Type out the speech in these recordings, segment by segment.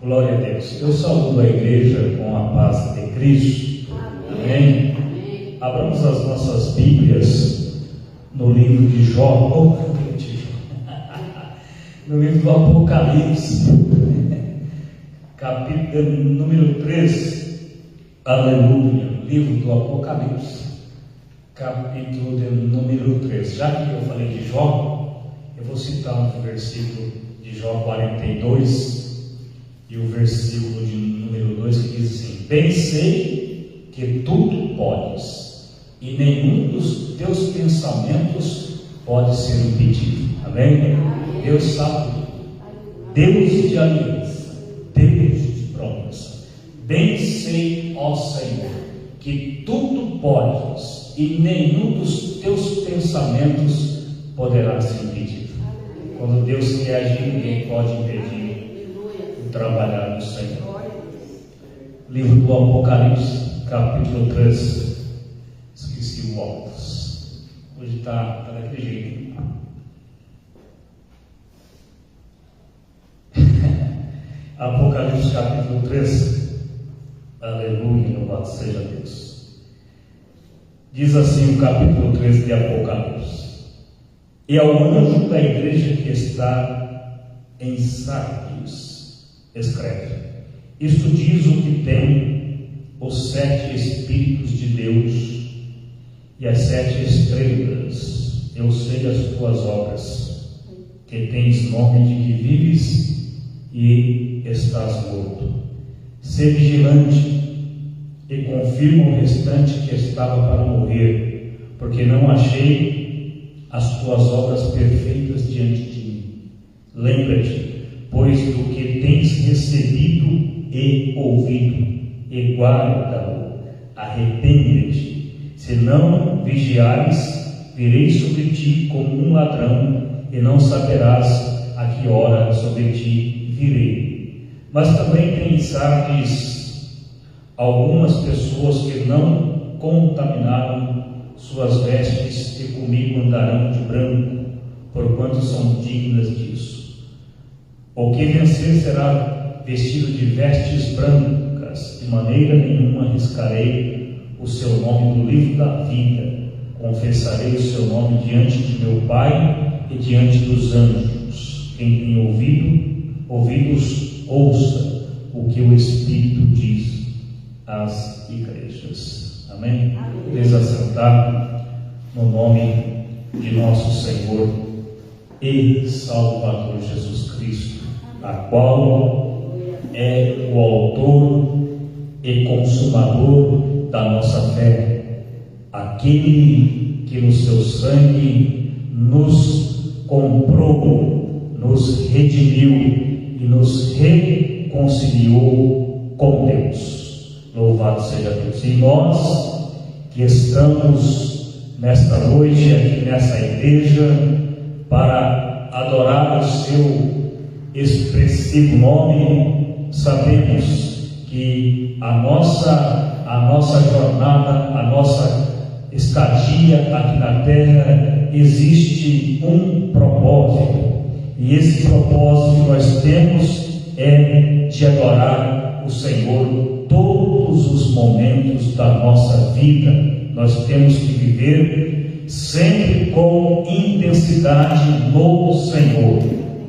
Glória a Deus. Eu saúdo a igreja com a paz de Cristo. Amém. Amém. Abramos as nossas Bíblias no livro de Jó, no livro do Apocalipse, capítulo número 13. Aleluia. Livro do Apocalipse, capítulo de número 13. Já que eu falei de Jó, eu vou citar um versículo de Jó 42 e o versículo de número 2 que diz assim: bem sei que tudo podes e nenhum dos teus pensamentos pode ser impedido. Amém? Deus sabe tudo. Deus de aliança, Deus de promessa. Bem sei, ó Senhor, que tudo podes e nenhum dos teus pensamentos poderá ser impedido. Quando Deus quer agir, ninguém pode impedir o trabalhar do Senhor. Livro do Apocalipse, capítulo 13. Esqueci o óculos. Hoje está daquele jeito. Apocalipse, capítulo 13. Aleluia, louvado seja Deus. Diz assim o capítulo 13 de Apocalipse: e ao anjo da igreja que está em Sardis, escreve: isto diz o que tem os 7 Espíritos de Deus e as 7 estrelas. Eu sei as tuas obras, que tens nome de que vives e estás morto. Sê vigilante e confirma o restante que estava para morrer, porque não achei as tuas obras perfeitas diante de mim. Lembra-te, pois, do que tens recebido e ouvido, e guarda-o. Arrepende-te. Se não vigiares, virei sobre ti como um ladrão, e não saberás a que hora sobre ti virei. Mas também tem em Sardis algumas pessoas que não contaminaram suas vestes e comigo andarão de branco, porquanto são dignas disso. O que vencer será vestido de vestes brancas, de maneira nenhuma arriscarei o seu nome no livro da vida. Confessarei o seu nome diante de meu Pai e diante dos anjos. Quem tem ouvidos, ouça o que o Espírito diz às igrejas. Amém? Podemos assentar no nome de nosso Senhor e Salvador Jesus Cristo, a qual é o autor e consumador da nossa fé, aquele que no seu sangue nos comprou, nos redimiu e nos reconciliou com Deus. Louvado seja Deus. E nós que estamos nesta noite aqui nessa igreja para adorar o seu expressivo nome, sabemos que a nossa jornada, a nossa estadia aqui na terra, existe um propósito. E esse propósito que nós temos é de adorar o Senhor todos os momentos da nossa vida. Nós temos que viver sempre com intensidade no Senhor.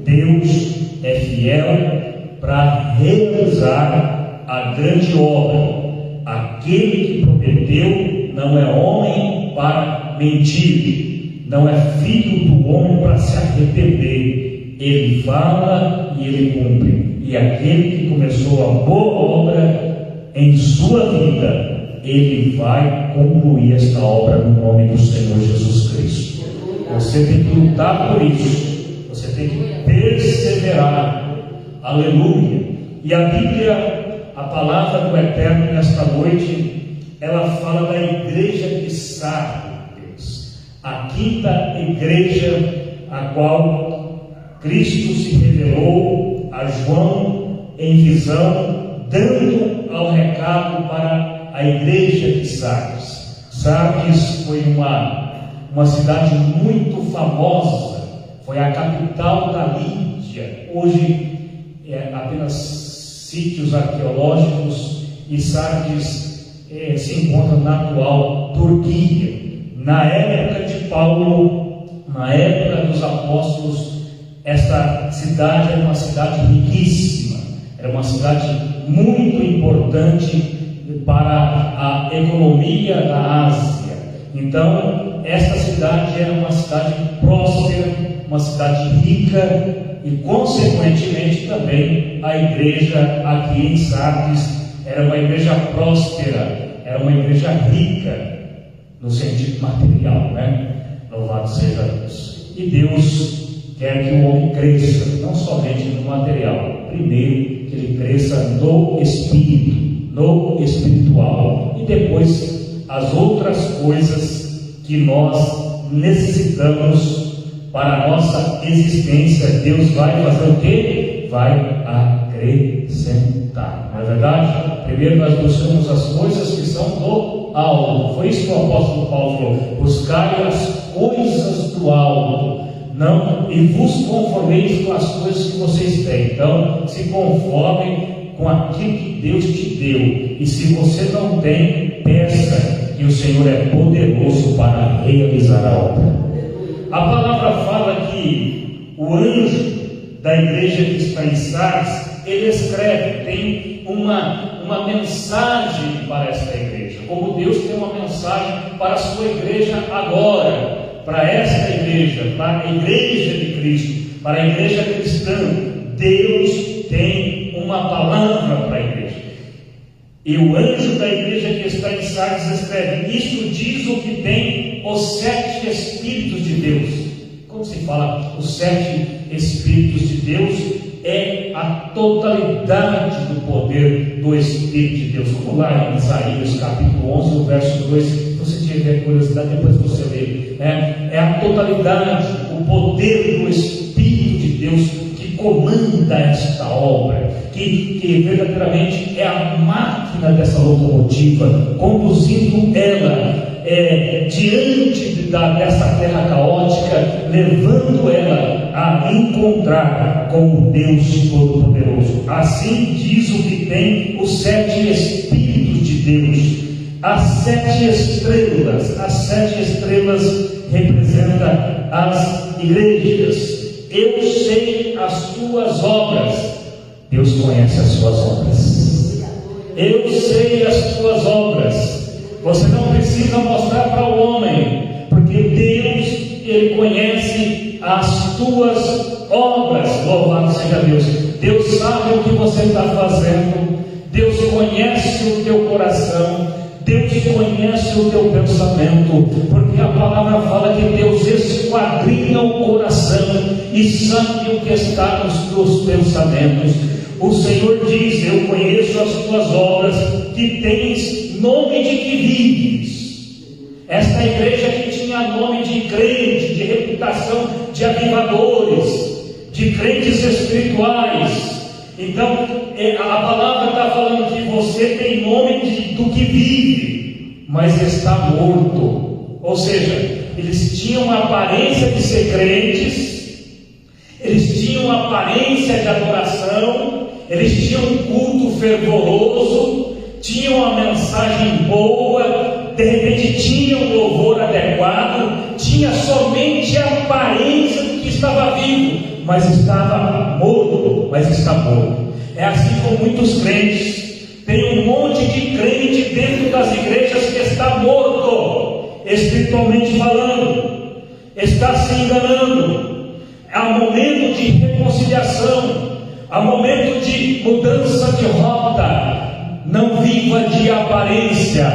Deus é fiel para realizar a grande obra. Aquele que prometeu não é homem para mentir, não é filho do homem para se arrepender. Ele fala e ele cumpre. E aquele que começou a boa obra em sua vida, ele vai concluir esta obra no nome do Senhor Jesus Cristo. Você tem que lutar por isso. Você tem que perseverar. Aleluia. E a Bíblia, a palavra do Eterno nesta noite, ela fala da igreja de Sardes, a quinta igreja a qual Cristo se revelou a João em visão, dando ao recado para a igreja de Sardes. Sardes foi uma cidade muito famosa, foi a capital da Lídia. Hoje é apenas sítios arqueológicos, e Sardes se encontra na atual Turquia. Na época de Paulo, na época dos apóstolos, esta cidade era uma cidade riquíssima, era uma cidade muito importante para a economia da Ásia. Então, esta cidade era uma cidade próspera, uma cidade rica, e consequentemente também a igreja aqui em Sardes era uma igreja próspera, era uma igreja rica no sentido material, né? Louvado seja Deus. E Deus quer que o homem cresça, não somente no material, primeiro que ele cresça no espírito, no espiritual, e depois as outras coisas que nós necessitamos para a nossa existência, Deus vai fazer o quê? Vai acrescentar, não é verdade? Primeiro nós buscamos as coisas que são do alto. Foi isso que o apóstolo Paulo falou: buscai as coisas do alto, não, e vos conformeis com as coisas que vocês têm. Então, se conformem com aquilo que Deus te deu, e se você não tem, peça, que o Senhor é poderoso para realizar a obra. A palavra fala que o anjo da igreja que está em Sardes, ele escreve, tem uma mensagem para esta igreja, como Deus tem uma mensagem para a sua igreja agora, para esta igreja, para a igreja de Cristo, para a igreja cristã. Deus tem uma palavra para a igreja, e o anjo da igreja que está em Sardes escreve: isto diz o que tem os 7 Espíritos de Deus. Como se fala os 7 Espíritos de Deus? É a totalidade do poder do Espírito de Deus. Como lá em Isaías capítulo 11, o verso 2, se você tiver curiosidade, depois você lê. É a totalidade, o poder do Espírito de Deus que comanda esta obra, que verdadeiramente é a máquina dessa locomotiva, conduzindo ela diante dessa terra caótica, levando ela a encontrar com o Deus Todo-Poderoso. Assim diz o que tem os 7 Espíritos de Deus. As 7 estrelas representam as igrejas. Eu sei as tuas obras. Deus conhece as suas obras. Eu sei as tuas obras. Você não precisa mostrar para o homem, porque Deus, Ele conhece as tuas obras. Louvado seja Deus. Deus sabe o que você está fazendo. Deus conhece o teu coração. Deus conhece o teu pensamento, porque a palavra fala que Deus esquadrinha o coração e sabe o que está nos teus pensamentos. O Senhor diz: eu conheço as tuas obras, que tens nome de que vives. Esta igreja que tinha nome de crente, de reputação de avivadores, de crentes espirituais. Então, a palavra está falando que você tem nome do que vive, mas está morto. Ou seja, eles tinham a aparência de ser crentes, eles tinham a aparência de adoração, eles tinham um culto fervoroso, tinham a mensagem boa, de repente tinham um louvor adequado, tinha somente a aparência de que estava vivo, mas estava morto, mas está morto. É assim com muitos crentes. Tem um monte de crente dentro das igrejas que está morto, espiritualmente falando, está se enganando. Há um momento de reconciliação, há um momento de mudança de rota. Não viva de aparência,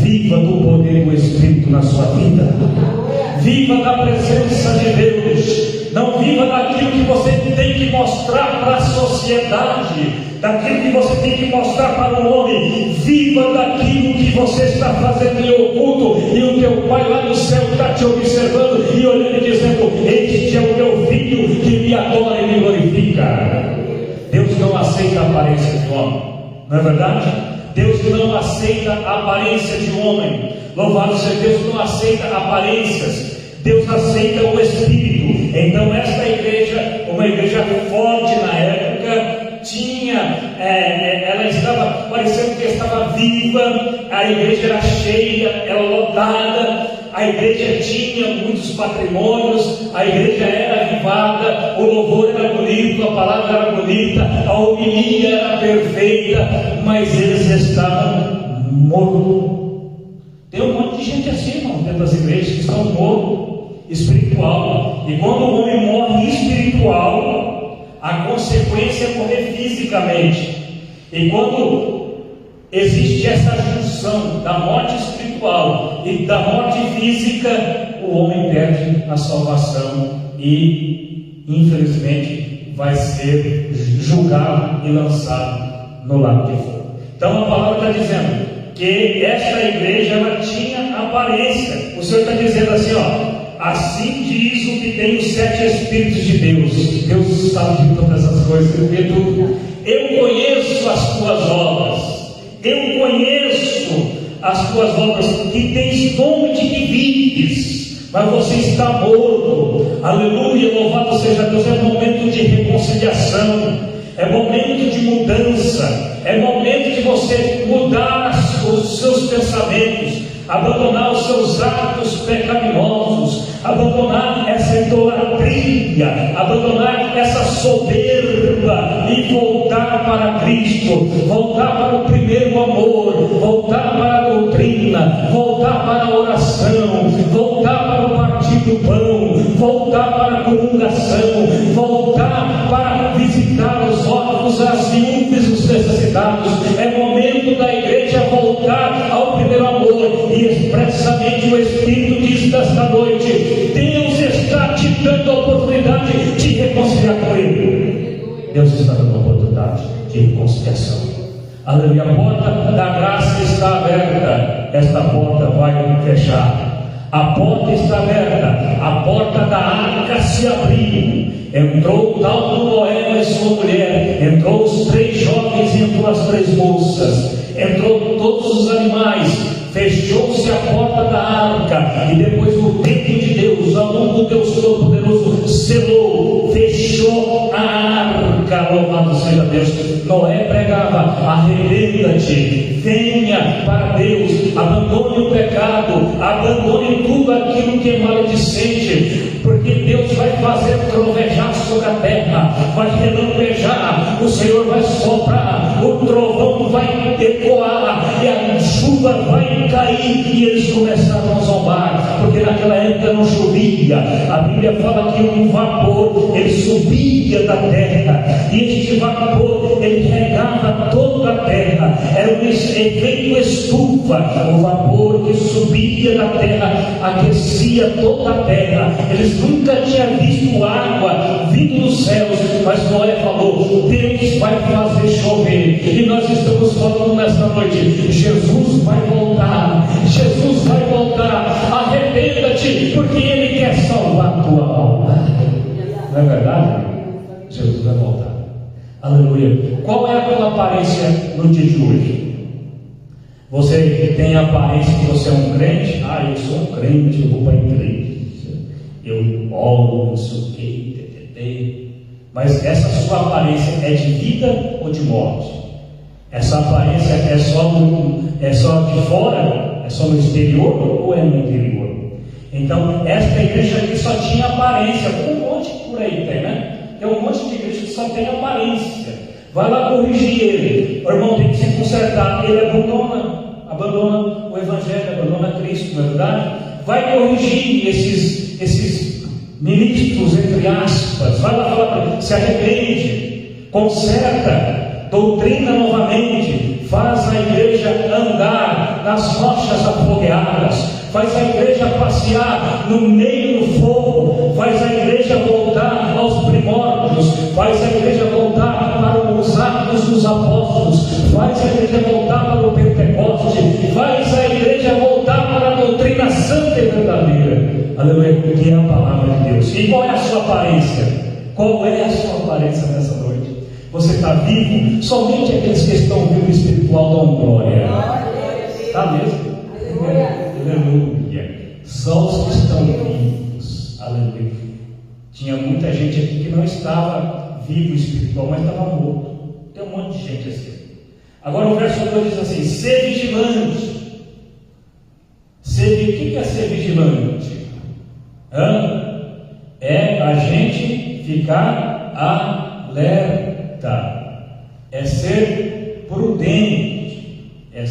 viva do poder do Espírito na sua vida. Viva da presença de Deus. Não viva daquilo que você tem que mostrar para a sociedade, daquilo que você tem que mostrar para o homem. Viva daquilo que você está fazendo em oculto, e o teu Pai lá no céu está te observando e olhando e dizendo: este é o meu filho que me adora e me glorifica. Deus não aceita a aparência de homem, não é verdade? Deus não aceita a aparência de homem. Louvado seja Deus, não aceita aparências. Deus aceita o Espírito. Então esta igreja, uma igreja forte na época, tinha ela estava parecendo que estava viva, a igreja era cheia, era lotada, a igreja tinha muitos patrimônios, a igreja era avivada, o louvor era bonito, a palavra era bonita, a homilia era perfeita, mas eles estavam mortos. Tem um monte de gente assim, irmão, dentro das igrejas, que estão mortos espiritual. E quando o homem morre espiritual, a consequência é morrer fisicamente. E quando existe essa junção da morte espiritual e da morte física, o homem perde a salvação e, infelizmente, vai ser julgado e lançado no lago de fogo. Então a palavra está dizendo que esta igreja, ela tinha aparência. O Senhor está dizendo assim, assim diz o que tem os 7 Espíritos de Deus. Deus sabe de todas essas coisas, Ele vê tudo. Eu conheço as tuas obras. Eu conheço as tuas obras, que tens nome de que vives, mas você está morto. Aleluia, louvado seja Deus. É momento de reconciliação, é momento de mudança, é momento de você mudar os seus pensamentos, abandonar os seus atos pecaminosos, abandonar essa idolatria, abandonar essa soberba e voltar para Cristo, voltar para o primeiro amor, voltar para a doutrina, voltar para a oração, voltar para o partir do pão, voltar para a comungação, voltar para visitar os órfãos, as viúvas, os necessitados. É momento da igreja voltar ao primeiro amor. E expressamente o Espírito diz nesta noite: Deus está te dando a oportunidade de reconciliar com Ele. Deus está dando a oportunidade de reconciliação. Aleluia. A porta da graça está aberta. Esta porta vai fechar. A porta está aberta. A porta da arca se abriu. Entrou o tal do Noé e sua mulher. Entrou os 3 jovens e entrou as 3 moças. Entrou todos os animais. Fechou-se a porta da arca, e depois o tempo de Deus, a mão do Deus Todo-Poderoso, selou, fechou a arca. Louvado seja Deus. Noé pregava: arrependa-te, venha para Deus, abandone o pecado, abandone tudo aquilo que é maledicente, porque Deus vai fazer trovejar sobre a terra, vai relampejar, o Senhor vai soprar, o trovão vai ecoar, e a chuva vai cair, e eles começaram a zombar, porque naquela época não chovia. A Bíblia fala que um vapor, ele subia da terra, e este vapor, ele regava toda a terra. Era um efeito estufa. O vapor que subia da terra aquecia toda a terra. Eles nunca tinham visto água vindo dos céus, mas Noé falou: Deus vai fazer chover. E nós estamos falando nesta noite: Jesus vai voltar, Jesus vai voltar. Arrependa-te, porque Ele quer salvar a tua alma. Não é verdade? Jesus vai voltar. Aleluia. Qual é a tua aparência no dia de hoje? Você tem a aparência que você é um crente? Eu sou um crente, eu vou para a igreja, eu oro, não sei o que, mas essa sua aparência é de vida ou de morte? Essa aparência é só de fora? É só no exterior ou é no interior? Então, esta igreja aqui só tinha aparência. Um monte por aí tem, né? Tem um monte de igreja que só tem aparência. Vai lá corrigir ele. O irmão tem que se consertar. Ele abandona o Evangelho, abandona Cristo, não é verdade? Vai corrigir esses ministros, entre aspas. Vai lá falar para ele: se arrepende, conserta, doutrina novamente, faz a igreja andar nas rochas afogueadas, faz a igreja passear no meio do fogo, faz a igreja voltar aos primórdios, faz a igreja voltar para os atos dos apóstolos, faz a igreja voltar para o Pentecoste, faz a igreja voltar para a doutrina santa e verdadeira. Aleluia, que é a palavra de Deus. E qual é a sua aparência? Qual é a sua aparência nessa noite? Você está vivo? Somente aqueles que estão vivos espiritual dão glória. Está mesmo? Aleluia. Só os que estão vivos. Aleluia. Tinha muita gente aqui que não estava vivo espiritual, mas estava morto. Tem um monte de gente assim. Agora o verso 2 diz assim: ser vigilante. O que é ser vigilante? É a gente ficar alerta, é ser prudente, é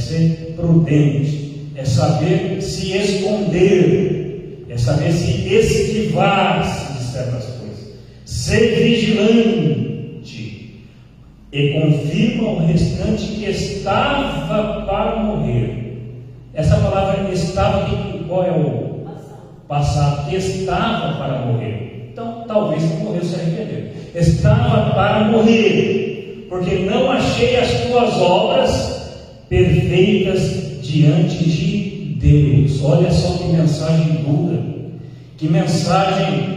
saber se esconder, é saber se esquivar-se de certas coisas, ser vigilante, e confirma o restante que estava para morrer. Essa palavra estava, qual é o passado? Que estava para morrer. Então, talvez não morreu sem arrepender. Estava para morrer, porque não achei as tuas obras perfeitas diante de Deus. Olha só que mensagem dura, que mensagem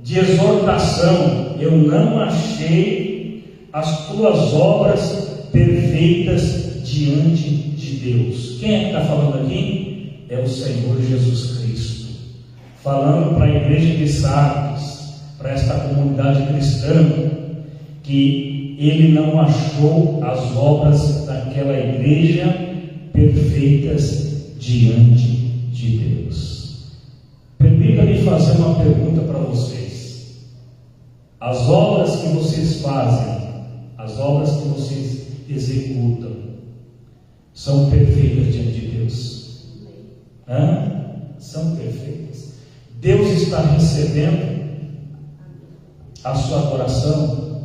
de exortação. Eu não achei as tuas obras perfeitas diante de Deus. Quem é que está falando aqui? É o Senhor Jesus Cristo, falando para a igreja de Sardes, para esta comunidade cristã, que ele não achou as obras daquela igreja perfeitas diante de Deus. Permita-me fazer uma pergunta para vocês: as obras que vocês fazem, as obras que vocês executam, são perfeitas diante de Deus? São perfeitas? Deus está recebendo a sua adoração?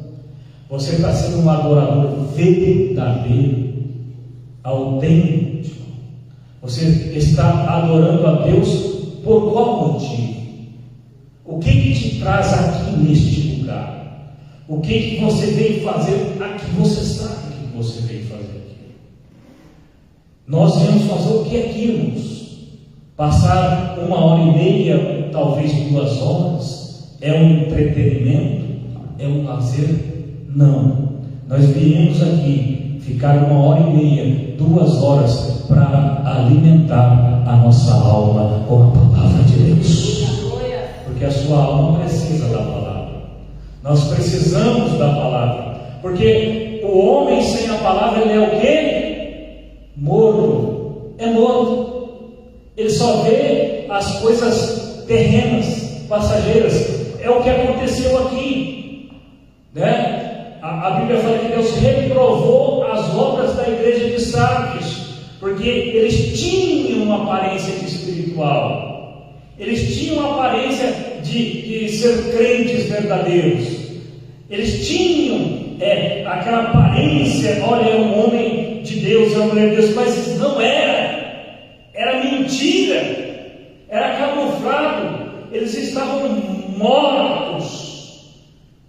Você está sendo um adorador verdadeiro, autêntico? Você está adorando a Deus por qual motivo? O que te traz aqui neste lugar? O que você veio fazer aqui? Você sabe o que você veio fazer aqui. Nós viemos fazer o que aqui, irmãos? Passar 1h30, talvez 2 horas? É um entretenimento? É um lazer? Não. Nós viemos aqui ficar 1h30, 2 horas para alimentar a nossa alma com a palavra de Deus. Porque a sua alma precisa da palavra. Nós precisamos da palavra. Porque o homem sem a palavra, ele é o quê? Morto. É morto. Ele só vê as coisas terrenas, passageiras. É o que aconteceu aqui, né? A Bíblia fala que Deus reprovou as obras da igreja de Sardes, porque eles tinham uma aparência de espiritual, eles tinham uma aparência de ser crentes verdadeiros, eles tinham aquela aparência: olha, é um homem de Deus, é uma mulher de Deus, mas não era. Era mentira, era camuflado. Eles estavam mortos,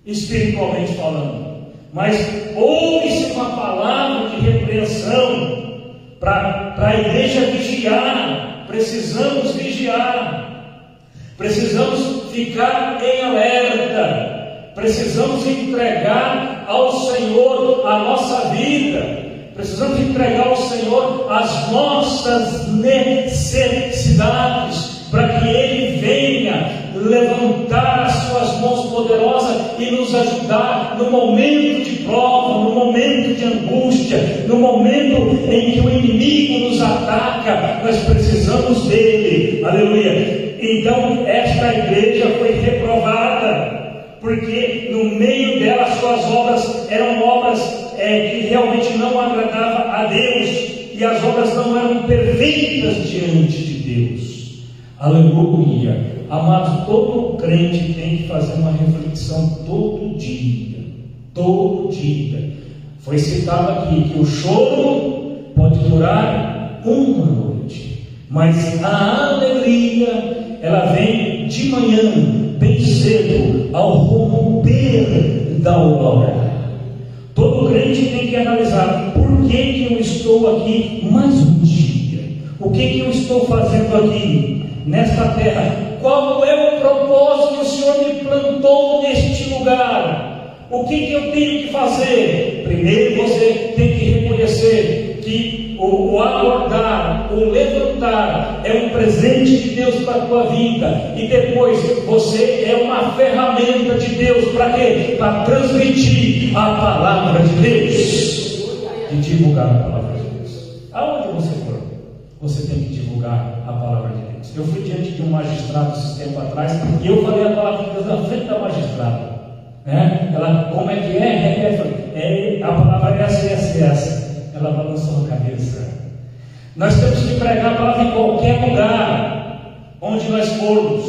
espiritualmente falando. Mas ouve-se uma palavra de repreensão para a igreja vigiar. Precisamos vigiar, precisamos ficar em alerta, precisamos entregar ao Senhor a nossa vida. Precisamos entregar ao Senhor as nossas necessidades, para que Ele venha levantar as suas mãos poderosas e nos ajudar no momento de prova, no momento de angústia, no momento em que o inimigo nos ataca. Nós precisamos dele, aleluia. Então esta igreja foi reprovada, porque no meio dela suas obras eram obras que realmente não agradavam a Deus, e as obras não eram perfeitas diante de Deus. Aleluia. Amados, todo crente tem que fazer uma reflexão todo dia. Todo dia. Foi citado aqui que o choro pode durar uma noite, mas a alegria, ela vem de manhã, bem cedo, ao romper da aurora. Todo crente tem que analisar: por que eu estou aqui mais um dia? O que eu estou fazendo aqui nesta terra? Qual é o propósito que o Senhor me plantou neste lugar? O que eu tenho que fazer? Primeiro você tem que reconhecer que o acordar, o levantar é um presente de Deus para a tua vida, e depois você é uma ferramenta de Deus para quê? Para transmitir a palavra de Deus e divulgar a palavra de Deus. Aonde você for, você tem que divulgar a palavra de Deus. Eu fui diante de um magistrado esse tempo atrás e eu falei a palavra de Deus na frente da magistrada. Ela, como é que é? A palavra é essa. Ela balançou a cabeça. Nós temos que pregar a palavra em qualquer lugar onde nós formos.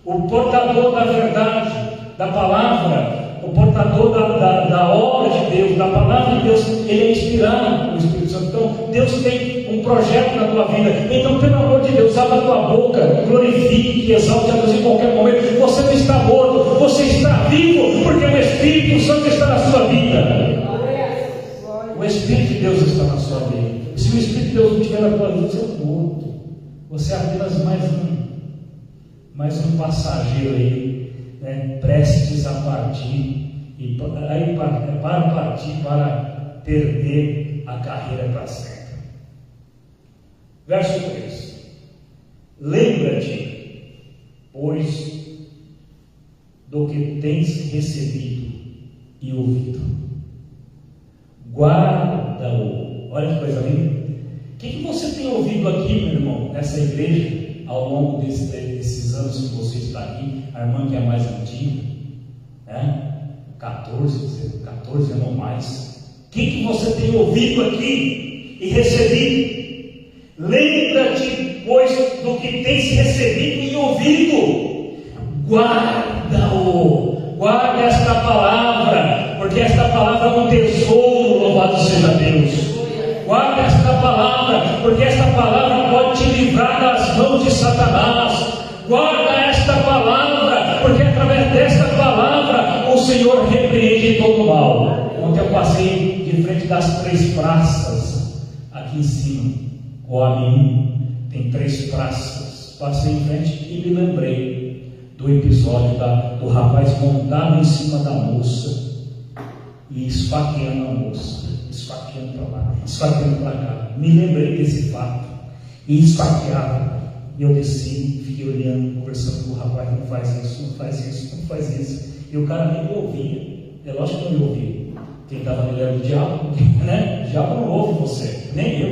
O portador da verdade, da palavra, o portador da obra de Deus, da palavra de Deus, ele é inspirado pelo Espírito Santo. Então Deus tem um projeto na tua vida. Então, pelo amor de Deus, abra a tua boca, glorifique, exalte a Deus em qualquer momento. Você não está morto, você está vivo, porque o Espírito Santo está na sua vida. O Espírito de Deus está na sua vida. Se o Espírito de Deus não estiver na tua vida, você é morto. Você é apenas mais um passageiro aí, prestes a partir, e aí para partir, para perder a carreira para sempre. Verso 3: lembra-te, pois, do que tens recebido e ouvido, guarda-o. Olha que coisa linda. O que você tem ouvido aqui, meu irmão, nessa igreja, ao longo desses anos que você está aqui? A irmã que é mais antiga, 14 anos ou mais. O que você tem ouvido aqui e recebido? Lembra-te, pois, do que tens recebido e ouvido, guarda-o. Guarda esta palavra, porque esta palavra é um tesouro, louvado seja Deus. Guarda esta palavra, porque esta palavra pode te livrar das mãos de Satanás. Guarda esta palavra, porque através desta palavra o Senhor repreende todo o mal. Ontem eu passei de frente das 3 praças aqui em cima, o AM1 tem 3 praças. Passei em frente e me lembrei do episódio do rapaz montado em cima da moça e esfaqueando a moça, esfaqueando para lá, esfaqueando para cá. Me lembrei desse fato e esfaqueava. E eu desci, fiquei olhando, conversando com o rapaz: não faz isso, não faz isso, não faz isso. E o cara nem me ouvia. É lógico que não me ouvia. Quem estava me lendo o diabo, O diabo não ouve você, nem eu,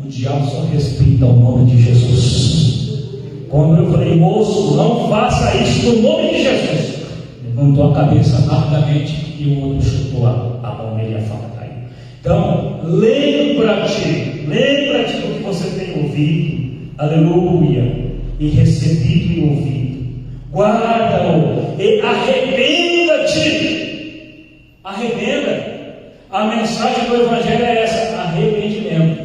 O diabo só respeita o nome de Jesus. Quando eu falei: moço, não faça isso no nome de Jesus, levantou a cabeça rapidamente e o outro chutou a mão nele e a faca caiu. Então, lembra-te do que você tem ouvido, aleluia, e recebido e ouvido. Guarda-o e arrependa-te. Arrependa. A mensagem do Evangelho é essa: arrependimento.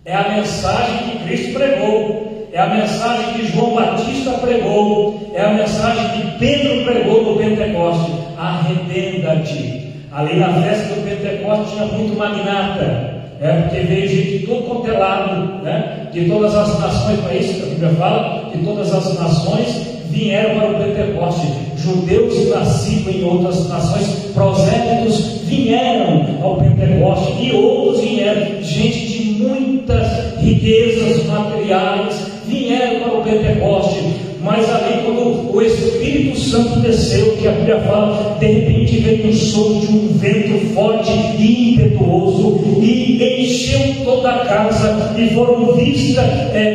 É a mensagem que Cristo pregou, é a mensagem que João Batista pregou, é a mensagem que Pedro pregou no Pentecoste. Arrependa-te. Ali na festa do Pentecoste tinha muito magnata, porque veio gente de todo quanto é lado, de todas as nações. Para isso que a Bíblia fala, que todas as nações vieram para o Pentecoste. Judeus nascidos em outras nações, prosélitos, vieram ao Pentecoste, e outros vieram, gente de muitas riquezas materiais, vieram para o Pentecoste. Mas ali, quando o Espírito Santo desceu, que a Bíblia fala, de repente veio um som de um vento forte e impetuoso, e encheu toda a casa, e foram vistas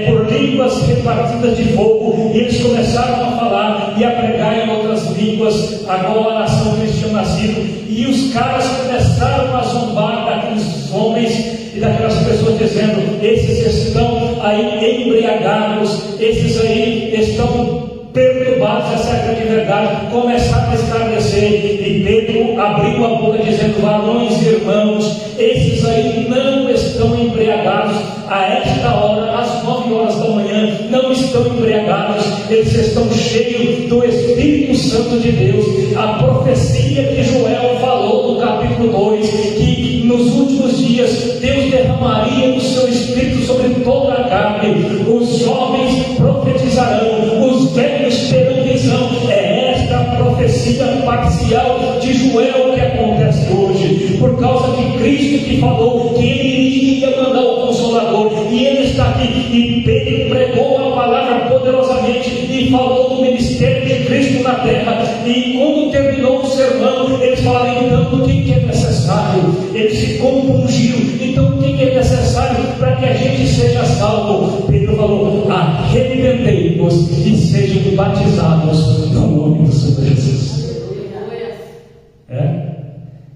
por línguas repartidas de fogo, e eles começaram a falar e a pregar em outras línguas, a qual a nação que eles tinham nascido. E os caras começaram a zombar daqueles homens e daquelas pessoas, dizendo: esses estão aí embriagados, esses aí estão perturbados. Essa é a grande verdade. Começaram a esclarecer, e Pedro abriu a boca dizendo: varões e irmãos, esses aí não estão embriagados a esta hora, às 9 horas da manhã, não estão embriagados, eles estão cheios do Espírito Santo de Deus. A profecia que Joel falou no capítulo 2, que nos últimos dias Deus derramaria o seu Espírito sobre toda a carne, os jovens profetizarão, os velhos terão visão. É esta profecia parcial de Joel que acontece hoje. por causa de Cristo que falou que Ele iria mandar o Consolador, e Ele está aqui, e Pedro pregou a palavra poderosamente, e falou do ministério de Cristo na terra, e quando terminou o sermão, eles falaram: então o que é necessário? Eles se compungiram: então o que é necessário para que a gente seja salvo? Pedro falou: arrependei-vos e sejam batizados no nome do Senhor Jesus.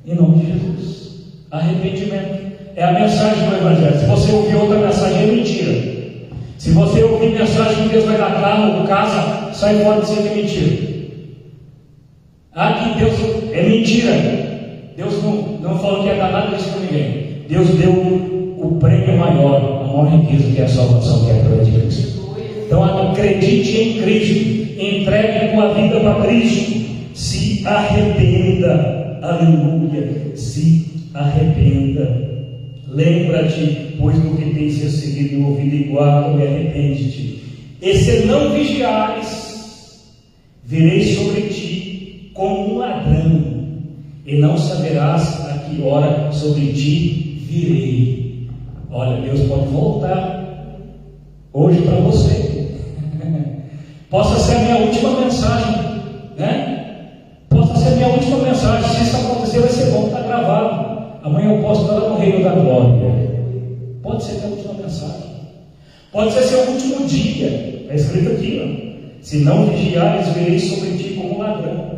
Em nome de Jesus. Arrependimento é a mensagem do Evangelho. Se você ouvir outra mensagem, é mentira. Se você ouvir mensagem que Deus vai dar carro, casa, sai fora dizendo que é mentira. Que Deus é mentira. Deus não falou que ia dar nada disso para ninguém. Deus deu o prêmio maior, a maior riqueza, que é a salvação, que é a glória de Cristo. Então acredite em Cristo, entregue tua vida para Cristo, se arrependa. Aleluia, se arrependa. Lembra-te, pois, do que tens recebido e ouvido, e guarda e arrepende-te. E se não vigiares, virei sobre ti como um ladrão, e não saberás a que hora sobre ti virei. Olha, Deus pode voltar hoje para você. Possa ser a minha última mensagem, né? Possa ser a minha última mensagem. Se isso acontecer, vai ser bom, está gravado. Amanhã eu posso estar no reino da glória. Pode ser a minha última mensagem. Pode ser seu último dia. Está escrito aqui, ó: se não vigiares, virei sobre ti como um ladrão,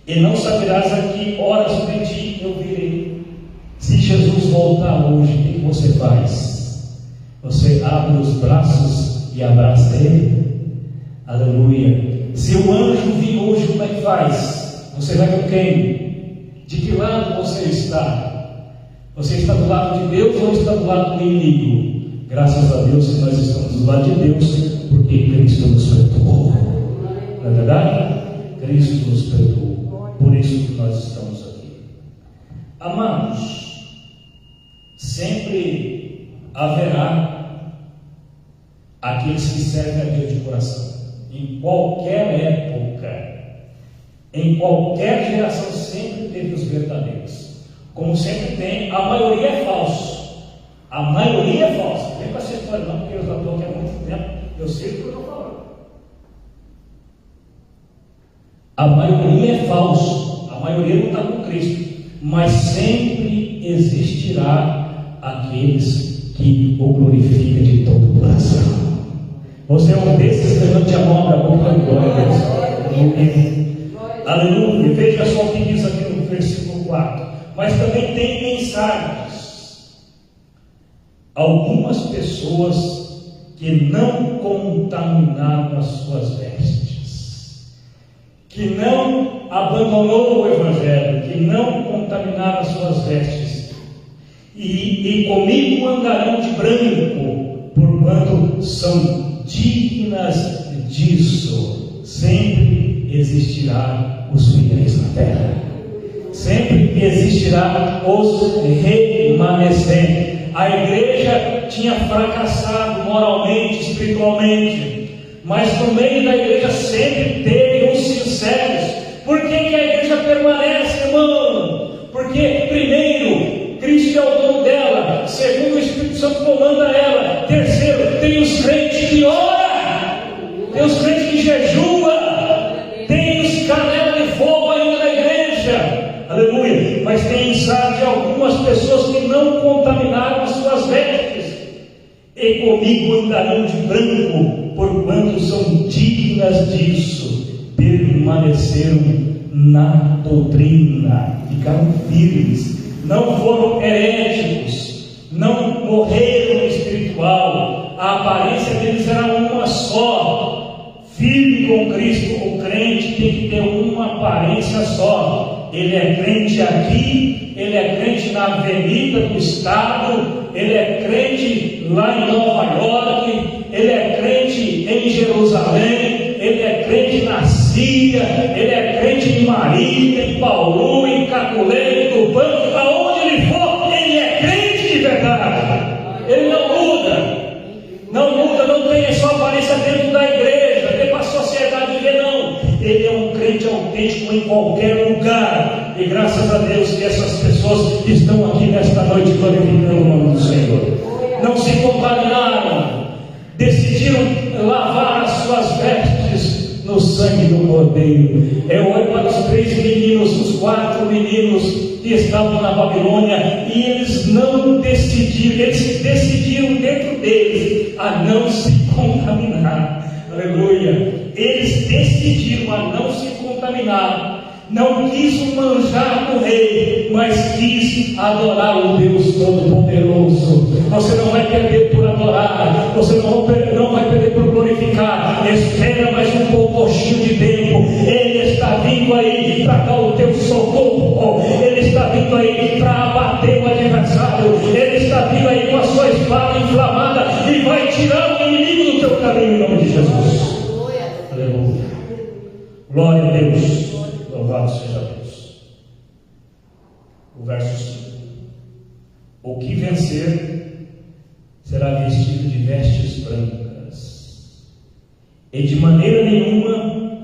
e não saberás a que hora sobre ti eu virei. Se Jesus voltar hoje, o que você faz? Você abre os braços e abraça Ele? Aleluia. Se o anjo vir hoje, como é que faz? Você vai com quem? De que lado você está? Você está do lado de Deus ou está do lado do inimigo? Graças a Deus que nós estamos do lado de Deus, porque Cristo nos perdoou. Não é verdade? Cristo nos perdoou. Por isso que nós estamos aqui. Amados, sempre haverá aqueles que servem a Deus de coração. Em qualquer época, em qualquer geração, sempre teve os verdadeiros. Como sempre tem, a maioria é falso. A maioria é falsa. Não vem com essa história não, porque eu já estou aqui há muito tempo. Eu sei o que eu estou falando. A maioria é falso. A maioria não está com Cristo. Mas sempre existirá aqueles que o glorificam de todo o coração. Você é um desses, levante a mão da boca e glória a Deus. Aleluia. Veja só o que diz aqui no versículo 4. Mas também tem mensagens. Algumas pessoas que não contaminaram as suas vestes, que não abandonou o Evangelho, que não contaminaram as suas vestes, e comigo andarão de branco, porquanto são dignas disso. Sempre existirá os fiéis na terra, sempre existirá os remanescentes. A igreja tinha fracassado moralmente, espiritualmente, mas no meio da igreja sempre teve os sinceros. Por que a igreja permanece, irmão? Porque primeiro, Cristo é o dono dela. Segundo, o Espírito Santo comanda ela. Terceiro, tem os crentes que oram, tem os crentes que jejuam, tem os canela de fogo ainda na igreja. Aleluia. Mas tem mensagem de algumas pessoas que não contaminaram as suas vestes. E comigo andarão de branco, porquanto são dignas disso. Permaneceram na doutrina, ficaram firmes, não foram heréticos, não morreram no espiritual. A aparência deles era uma só. Firme com Cristo, o crente tem que ter uma aparência só. Ele é crente aqui, ele é crente na avenida do estado, ele é crente lá em Nova York, ele é crente em Jerusalém, ele é crente na Síria, ele é crente em Marília, em Bauru, em Caculé, em Tupã, aonde ele for, ele é crente de verdade. Ele não muda, não tem só aparência dentro da igreja, tem para a sociedade ver, não. Ele é um crente autêntico em qualquer lugar. E graças a Deus que essas pessoas estão aqui nesta noite glorificando o nome do Senhor. Não se contaminaram, decidiram lavar as suas vestes no sangue do Cordeiro. Eu olho para os 3 meninos, os 4 meninos que estavam na Babilônia, e eles não decidiram, eles decidiram dentro deles a não se contaminar. Aleluia! Eles decidiram a não se contaminar. Não quis manjar do rei, mas quis adorar o Deus Todo-Poderoso. Você não vai perder por adorar, você não vai perder por glorificar. Espera mais um pouquinho de tempo. Ele está vindo aí para dar o teu socorro. Ele está vindo aí para abater o adversário. Ele está vindo aí com a sua espada inflamada e vai tirar o inimigo do teu caminho em nome de Jesus. Aleluia. Glória a Deus. Louvado seja Deus. O verso 5: o que vencer será vestido de vestes brancas, e de maneira nenhuma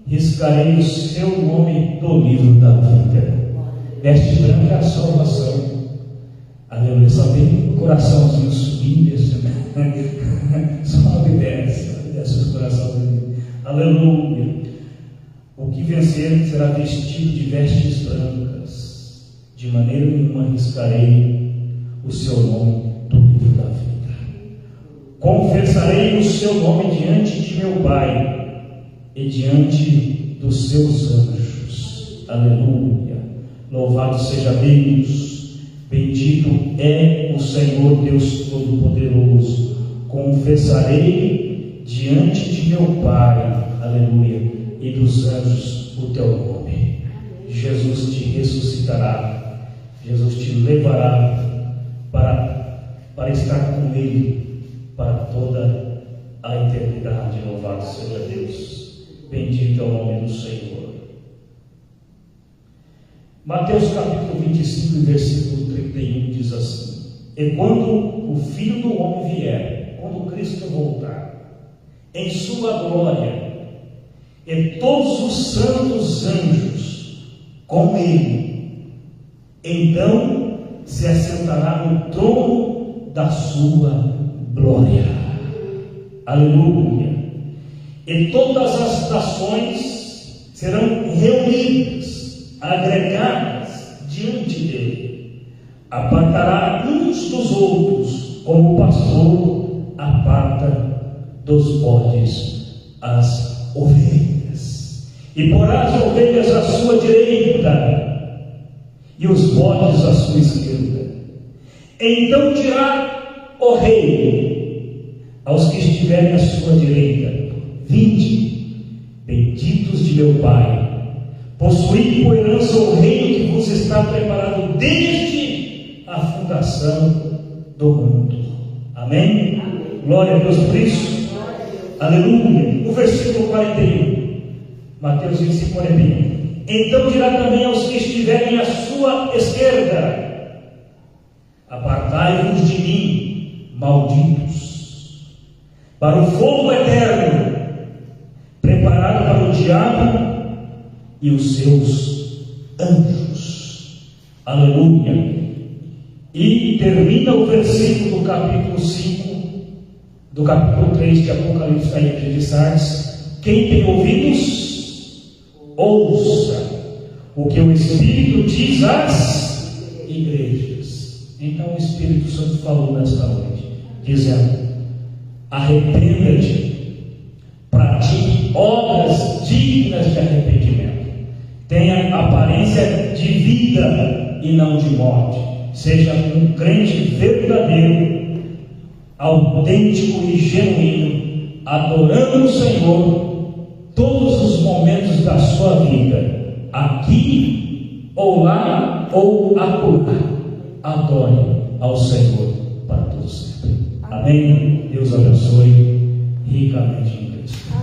riscarei o seu nome do livro da vida. Veste branca é a salvação. Aleluia. Só tem o coraçãozinho subindo, só obedece os corações. Aleluia. O que vencer será vestido de vestes brancas, de maneira nenhuma riscarei o seu nome do livro da vida. Confessarei o seu nome diante de meu Pai e diante dos seus anjos. Aleluia. Louvado seja Deus. Bendito é o Senhor Deus Todo-Poderoso. Confessarei diante de meu Pai, aleluia, e dos anjos o teu nome. Jesus te ressuscitará, Jesus te levará para estar com Ele para toda a eternidade. Louvado seja Deus. Bendito é o nome do Senhor. Mateus capítulo 25, versículo 31 diz assim: e quando o Filho do Homem vier, quando Cristo voltar em sua glória, e todos os santos anjos com Ele, então se assentará no trono da sua glória. Aleluia. E todas as nações serão reunidas, agregadas diante dele. Apartará uns dos outros, como o pastor aparta dos bodes as ovelhas. E porá as ovelhas à sua direita e os bodes à sua esquerda. Então dirá o rei aos que estiverem à sua direita: vinde, benditos de meu Pai, possuí por herança o reino que vos está preparado desde a fundação do mundo. Amém? Glória a Deus por isso. Aleluia. O versículo 41, Mateus 25, 41. Então dirá também aos que estiverem à sua esquerda: apartai-vos de mim, malditos, para o fogo eterno, preparado para o diabo e os seus anjos. Aleluia. E termina o versículo do capítulo 5, do capítulo 3 de Apocalipse, da igreja de Sardes: quem tem ouvidos, ouça o que o Espírito diz às igrejas. Então o Espírito Santo falou nesta noite, dizendo: arrependa-te, pratique obras dignas de arrependimento, tenha aparência de vida e não de morte, seja um crente verdadeiro, autêntico e genuíno, adorando o Senhor todos os momentos da sua vida, aqui ou lá ou acolá. Adore ao Senhor para todos sempre. Amém? Deus abençoe ricamente em Cristo.